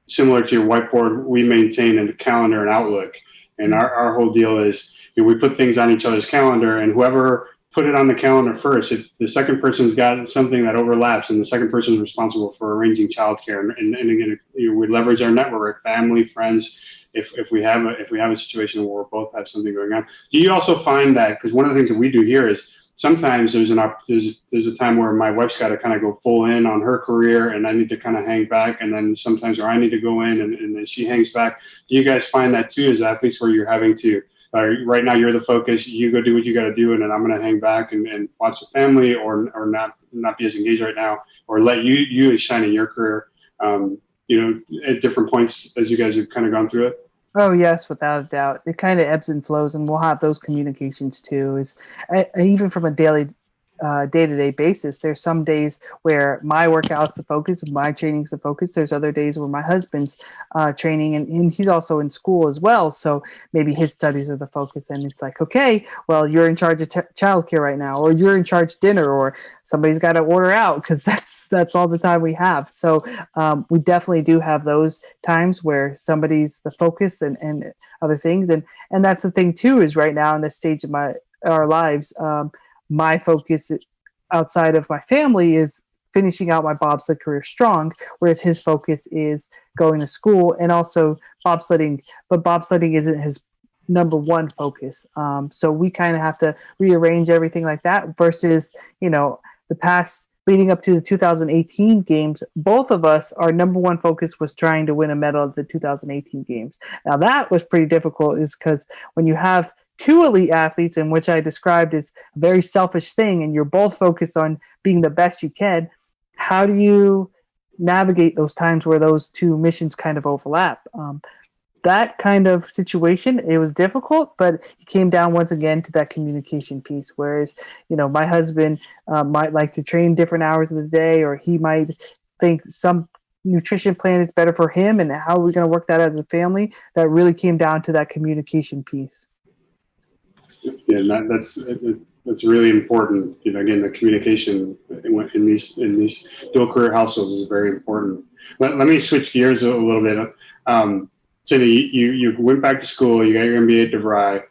Similar to your whiteboard, we maintain a calendar and Outlook, and our whole deal is we put things on each other's calendar, and whoever put it on the calendar first, if the second person's got something that overlaps, and the second person is responsible for arranging childcare, and again, we leverage our network, family, friends. If we have a situation where we both have something going on, do you also find that, because one of the things that we do here is sometimes there's a time where my wife's got to kind of go full in on her career, and I need to kind of hang back, and then sometimes where I need to go in and then she hangs back. Do you guys find that too as athletes, where you're having to right now you're the focus, you go do what you got to do, and then I'm going to hang back and watch the family, or not be as engaged right now, or let you shine in your career, at different points as you guys have kind of gone through it? Oh yes, without a doubt. It kind of ebbs and flows, and we'll have those communications too. Even from a day-to-day basis, there's some days where my workout's the focus, my training's the focus. There's other days where my husband's training, and he's also in school as well. So maybe his studies are the focus, and it's like, okay, well, you're in charge of childcare right now, or you're in charge of dinner, or somebody's got to order out, because that's all the time we have. So we definitely do have those times where somebody's the focus and other things, and that's the thing too, is right now in this stage of our lives. My focus outside of my family is finishing out my bobsled career strong, whereas his focus is going to school and also bobsledding, but bobsledding isn't his number one focus. So we kind of have to rearrange everything like that versus, the past leading up to the 2018 games, both of us, our number one focus was trying to win a medal at the 2018 games. Now that was pretty difficult, is because when you have two elite athletes, in which I described as a very selfish thing, and you're both focused on being the best you can, how do you navigate those times where those two missions kind of overlap? That kind of situation, it was difficult, but it came down once again to that communication piece. Whereas, my husband might like to train different hours of the day, or he might think some nutrition plan is better for him, and how are we going to work that as a family? That really came down to that communication piece. Yeah, that's really important. Again, the communication in these dual career households is very important. Let me switch gears a little bit. Cindy, you went back to school. You got your MBA at DeVry,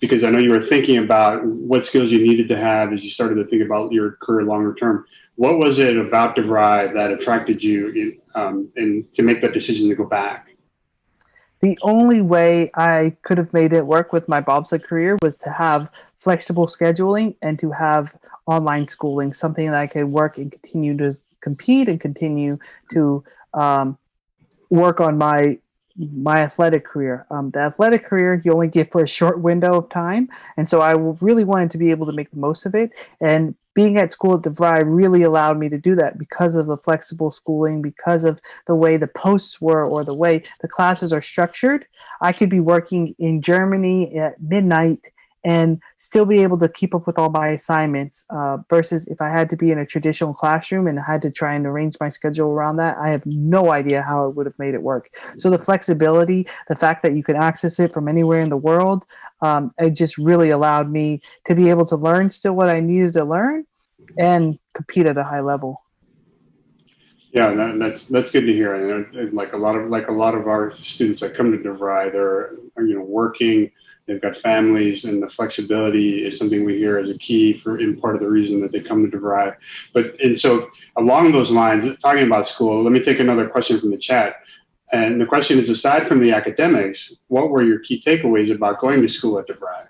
because I know you were thinking about what skills you needed to have as you started to think about your career longer term. What was it about DeVry that attracted you and to make that decision to go back? The only way I could have made it work with my bobsled career was to have flexible scheduling and to have online schooling, something that I could work and continue to compete and continue to work on my athletic career. The athletic career you only get for a short window of time, and so I really wanted to be able to make the most of it. And being at school at DeVry really allowed me to do that because of the flexible schooling, because of the way the posts were or the way the classes are structured. I could be working in Germany at midnight and still be able to keep up with all my assignments versus if I had to be in a traditional classroom and I had to try and arrange my schedule around that. I have no idea how it would have made it work. So the flexibility, the fact that you can access it from anywhere in the world, it just really allowed me to be able to learn still what I needed to learn and compete at a high level. Yeah, that's good to hear. Like a lot of our students that come to DeVry, they're working, they've got families, and the flexibility is something we hear as a key for in part of the reason that they come to DeVry. And so along those lines, talking about school, let me take another question from the chat. And the question is, aside from the academics, what were your key takeaways about going to school at DeVry?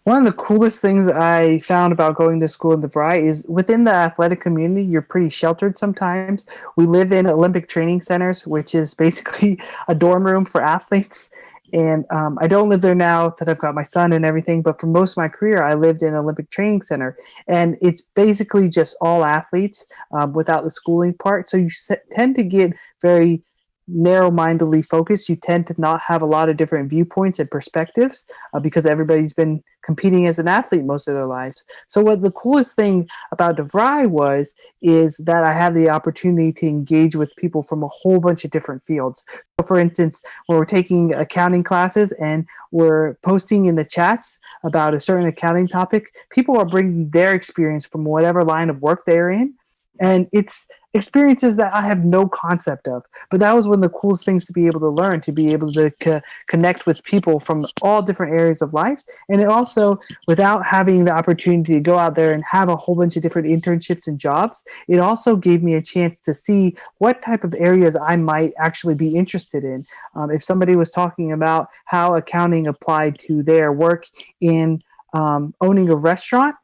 One of the coolest things I found about going to school in DeVry is within the athletic community, you're pretty sheltered sometimes. We live in Olympic training centers, which is basically a dorm room for athletes. And I don't live there now that I've got my son and everything, but for most of my career, I lived in an Olympic training center. And it's basically just all athletes without the schooling part. So you tend to get very narrow-mindedly focused. You tend to not have a lot of different viewpoints and perspectives because everybody's been competing as an athlete most of their lives. So what the coolest thing about DeVry is that I have the opportunity to engage with people from a whole bunch of different fields. So for instance, when we're taking accounting classes and we're posting in the chats about a certain accounting topic, people are bringing their experience from whatever line of work they're in. And it's experiences that I have no concept of. But that was one of the coolest things to be able to learn, to be able to connect with people from all different areas of life. And it also, without having the opportunity to go out there and have a whole bunch of different internships and jobs, it also gave me a chance to see what type of areas I might actually be interested in. If somebody was talking about how accounting applied to their work in owning a restaurant,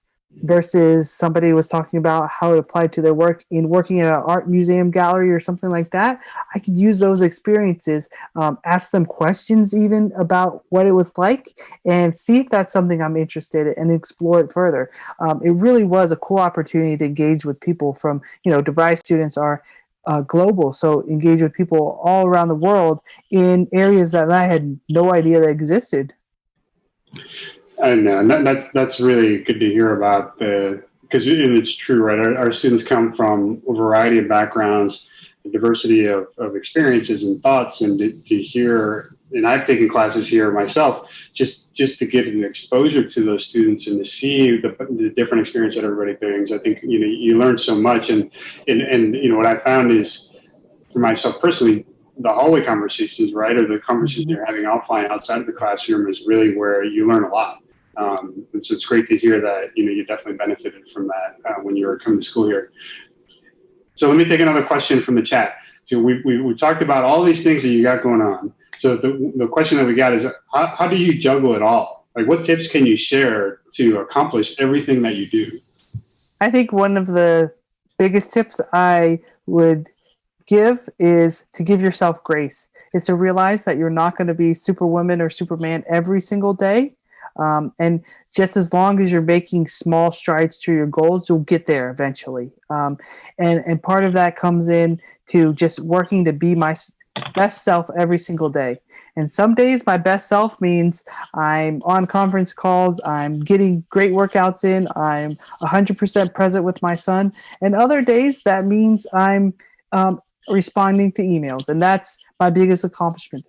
versus somebody was talking about how it applied to their work in working in an art museum gallery or something like that, I could use those experiences, ask them questions even about what it was like, and see if that's something I'm interested in and explore it further. It really was a cool opportunity to engage with people from, DeVry students are global, so engage with people all around the world in areas that I had no idea that existed. And that's really good to hear about because it's true, right? Our students come from a variety of backgrounds, a diversity of experiences and thoughts, and to hear, and I've taken classes here myself, just to get an exposure to those students and to see the different experience that everybody brings. I think, you learn so much, and what I found is, for myself personally, the hallway conversations, right, or the conversations you're having offline outside of the classroom is really where you learn a lot. And so it's great to hear that, you definitely benefited from that when you were coming to school here. So let me take another question from the chat. So we talked about all these things that you got going on. So the question that we got is, how do you juggle it all? Like, what tips can you share to accomplish everything that you do? I think one of the biggest tips I would give is to give yourself grace, is to realize that you're not going to be Superwoman or Superman every single day. And just as long as you're making small strides to your goals, you'll get there eventually. And part of that comes in to just working to be my best self every single day. And some days my best self means I'm on conference calls, I'm getting great workouts in, I'm 100% present with my son. And other days that means I'm responding to emails. And that's my biggest accomplishment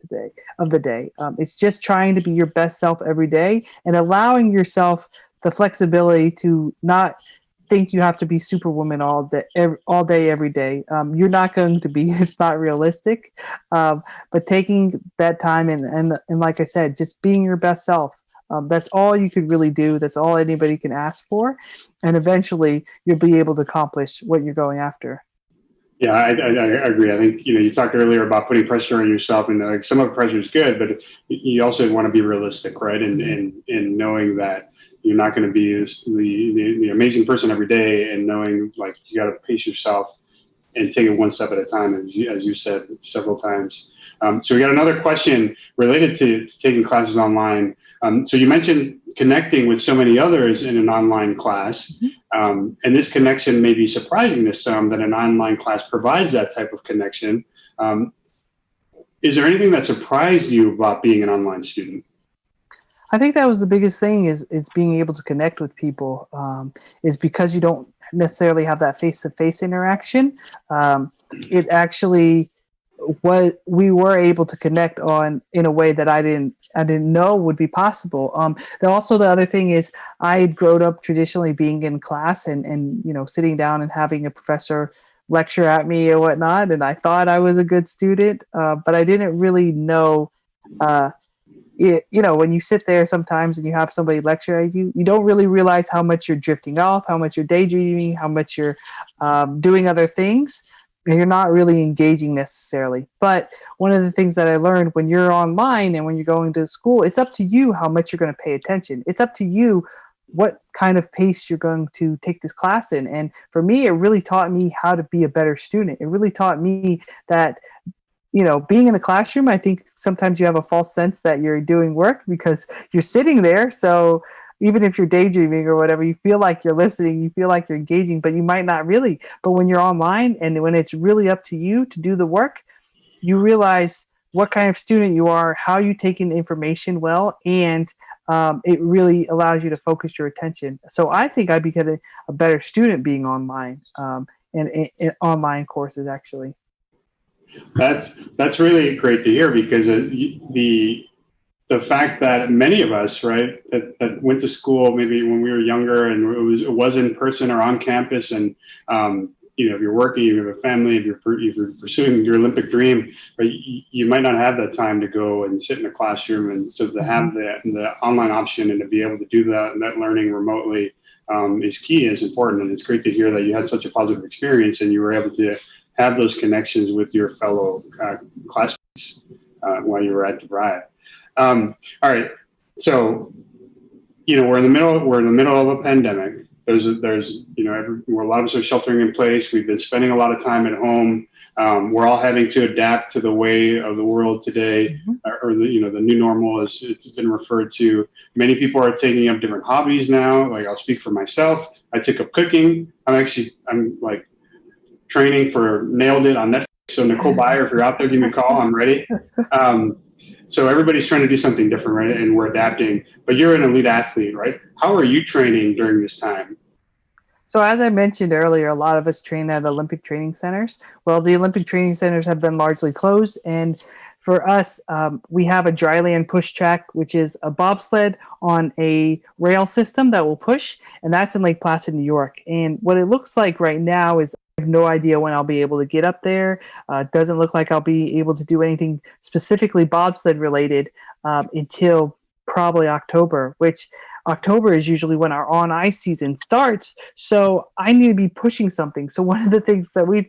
of the day. It's just trying to be your best self every day and allowing yourself the flexibility to not think you have to be Superwoman all day, every day. You're not going to be. It's not realistic. But taking that time and like I said, just being your best self. That's all you could really do. That's all anybody can ask for, and eventually you'll be able to accomplish what you're going after. Yeah, I agree. I think, you talked earlier about putting pressure on yourself, and like some of the pressure is good, but you also want to be realistic, right? And knowing that you're not going to be the amazing person every day, and knowing like you got to pace yourself and take it one step at a time, as you said several times. So we got another question related to taking classes online. So you mentioned connecting with so many others in an online class. And this connection may be surprising to some, that an online class provides that type of connection. Is there anything that surprised you about being an online student? I think that was the biggest thing is being able to connect with people. Is because you don't necessarily have that face-to-face interaction. It actually what we were able to connect on in a way that I didn't know would be possible. Also, the other thing is I had grown up traditionally being in class and sitting down and having a professor lecture at me or whatnot, and I thought I was a good student, but I didn't really know. When you sit there sometimes and you have somebody lecture at you, you don't really realize how much you're drifting off, how much you're daydreaming, how much you're doing other things, and you're not really engaging necessarily. But one of the things that I learned when you're online and when you're going to school, it's up to you how much you're going to pay attention. It's up to you what kind of pace you're going to take this class in. And for me, it really taught me how to be a better student. It really taught me that being in a classroom, I think sometimes you have a false sense that you're doing work because you're sitting there. So even if you're daydreaming or whatever, you feel like you're listening, you feel like you're engaging, but you might not really. But when you're online and when it's really up to you to do the work, you realize what kind of student you are, how you take in information well, and it really allows you to focus your attention. So I think I became a better student being online and in online courses, actually. That's really great to hear because the fact that many of us, right, that went to school maybe when we were younger and it was in person or on campus, and if you're working, you have a family, if you're pursuing your Olympic dream, right, you might not have that time to go and sit in a classroom, and so to have the online option and to be able to do that and that learning remotely is key, is important, and it's great to hear that you had such a positive experience and you were able to have those connections with your fellow classmates while you were at DeVry. All right, so we're in the middle of a pandemic. There's a lot of us are sheltering in place. We've been spending a lot of time at home. We're all having to adapt to the way of the world today, or the new normal, as it's been referred to. Many people are taking up different hobbies now. Like, I'll speak for myself. I took up cooking. I'm like training for Nailed It on Netflix. So Nicole Byer, if you're out there, give me a call. I'm ready. So everybody's trying to do something different, right? And we're adapting. But you're an elite athlete, right? How are you training during this time? So as I mentioned earlier, a lot of us train at Olympic training centers. Well, the Olympic training centers have been largely closed. And for us, we have a dryland push track, which is a bobsled on a rail system that will push. And that's in Lake Placid, New York. And what it looks like right now is I have no idea when I'll be able to get up there. It doesn't look like I'll be able to do anything specifically bobsled related until probably October, which October is usually when our on ice season starts. So I need to be pushing something. So one of the things that we've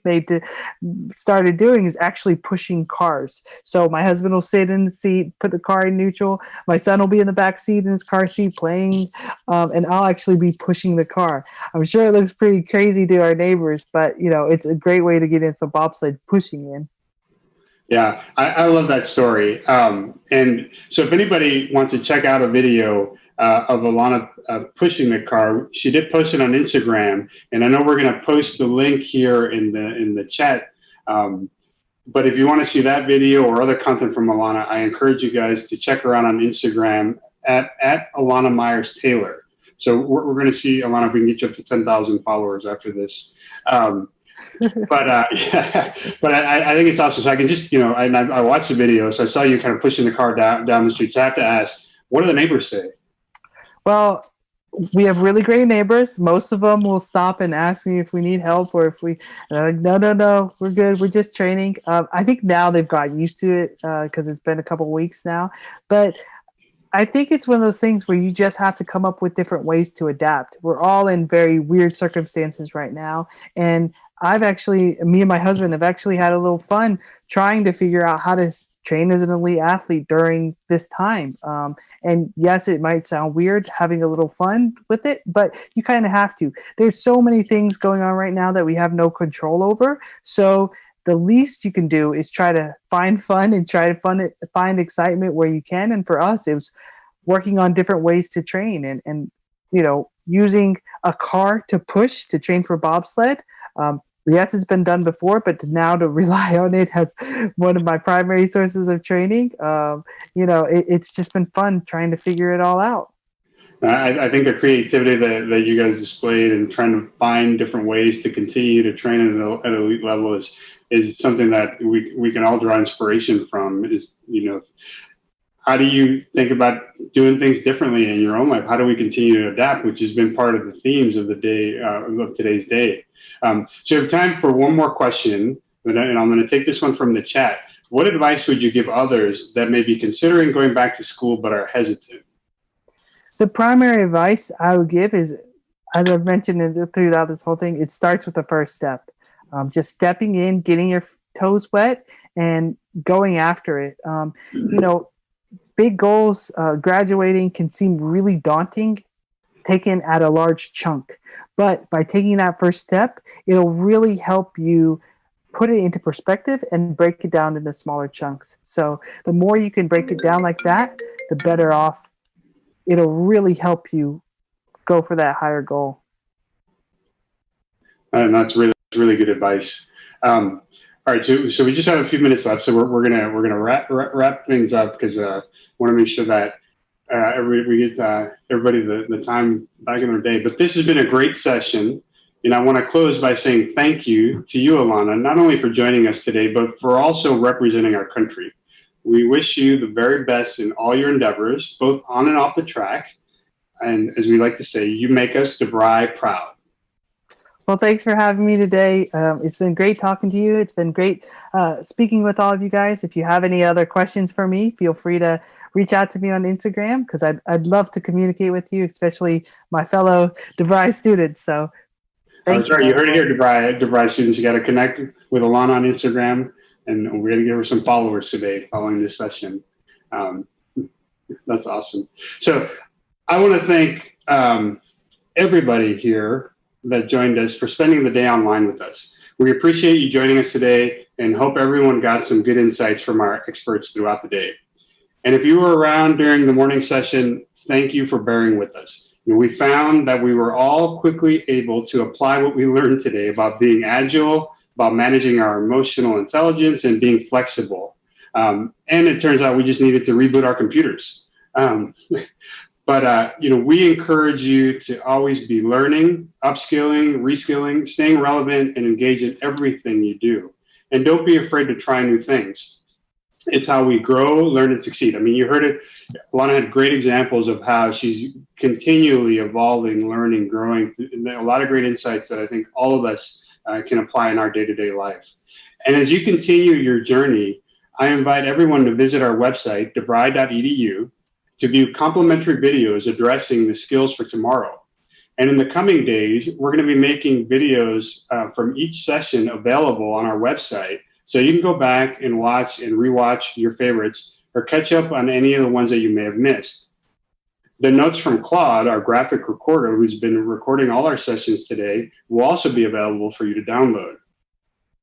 started doing is actually pushing cars. So my husband will sit in the seat, put the car in neutral. My son will be in the back seat in his car seat playing, and I'll actually be pushing the car. I'm sure it looks pretty crazy to our neighbors, but it's a great way to get into bobsled pushing in. Yeah, I love that story. And so if anybody wants to check out a video of Alana pushing the car, she did post it on Instagram, and I know we're going to post the link here in the chat. But if you want to see that video or other content from Alana, I encourage you guys to check her out on Instagram at Elana Meyers Taylor. So we're going to see, Alana, if we can get you up to 10,000 followers after this. But I think it's awesome. So I can just, I watched the video, so I saw you kind of pushing the car down the street. So I have to ask, what do the neighbors say? Well, we have really great neighbors. Most of them will stop and ask me if we need help or if and I'm like, no, we're good. We're just training. I think now they've gotten used to it because it's been a couple of weeks now. But I think it's one of those things where you just have to come up with different ways to adapt. We're all in very weird circumstances right now. And me and my husband have actually had a little fun trying to figure out how to train as an elite athlete during this time. And yes, it might sound weird having a little fun with it, but you kind of have to. There's so many things going on right now that we have no control over. So the least you can do is try to find fun and try to find excitement where you can. And for us, it was working on different ways to train and using a car to push to train for bobsled. yes, it's been done before, but now to rely on it as one of my primary sources of training, it's just been fun trying to figure it all out. I think the creativity that you guys displayed and trying to find different ways to continue to train at an elite level is something that we can all draw inspiration from. Is, how do you think about doing things differently in your own life? How do we continue to adapt, which has been part of the themes of the day, of today's day? So we have time for one more question, and I'm going to take this one from the chat. What advice would you give others that may be considering going back to school but are hesitant? The primary advice I would give is, as I've mentioned throughout this whole thing, it starts with the first step. Just stepping in, getting your toes wet, and going after it. Big goals, graduating can seem really daunting, taken at a large chunk. But by taking that first step, it'll really help you put it into perspective and break it down into smaller chunks. So the more you can break it down like that, the better off. It'll really help you go for that higher goal. And that's really good advice. All right, so we just have a few minutes left, so we're gonna wrap things up because I want to make sure that we get everybody the time back in their day. But this has been a great session, and I want to close by saying thank you to you, Alana, not only for joining us today, but for also representing our country. We wish you the very best in all your endeavors, both on and off the track. And as we like to say, you make us DeVry proud. Well, thanks for having me today. It's been great talking to you. It's been great speaking with all of you guys. If you have any other questions for me, feel free to reach out to me on Instagram because I'd love to communicate with you, especially my fellow DeVry students. So That's right. You heard it here, DeVry students. You got to connect with Alana on Instagram, and we're going to give her some followers today following this session. That's awesome. So I want to thank everybody here that joined us for spending the day online with us. We appreciate you joining us today and hope everyone got some good insights from our experts throughout the day. And if you were around during the morning session, thank you for bearing with us. We found that we were all quickly able to apply what we learned today about being agile, about managing our emotional intelligence, and being flexible. And it turns out we just needed to reboot our computers. But we encourage you to always be learning, upskilling, reskilling, staying relevant, and engage in everything you do. And don't be afraid to try new things. It's how we grow, learn, and succeed. I mean, you heard it. Alana had great examples of how she's continually evolving, learning, growing. And a lot of great insights that I think all of us can apply in our day-to-day life. And as you continue your journey, I invite everyone to visit our website, devry.edu, to view complimentary videos addressing the skills for tomorrow. And in the coming days, we're going to be making videos from each session available on our website. So you can go back and watch and rewatch your favorites or catch up on any of the ones that you may have missed. The notes from Claude, our graphic recorder, who's been recording all our sessions today, will also be available for you to download.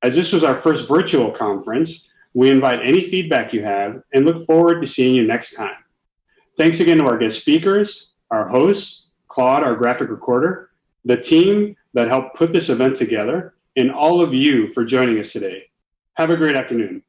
As this was our first virtual conference, we invite any feedback you have and look forward to seeing you next time. Thanks again to our guest speakers, our hosts, Claude, our graphic recorder, the team that helped put this event together, and all of you for joining us today. Have a great afternoon.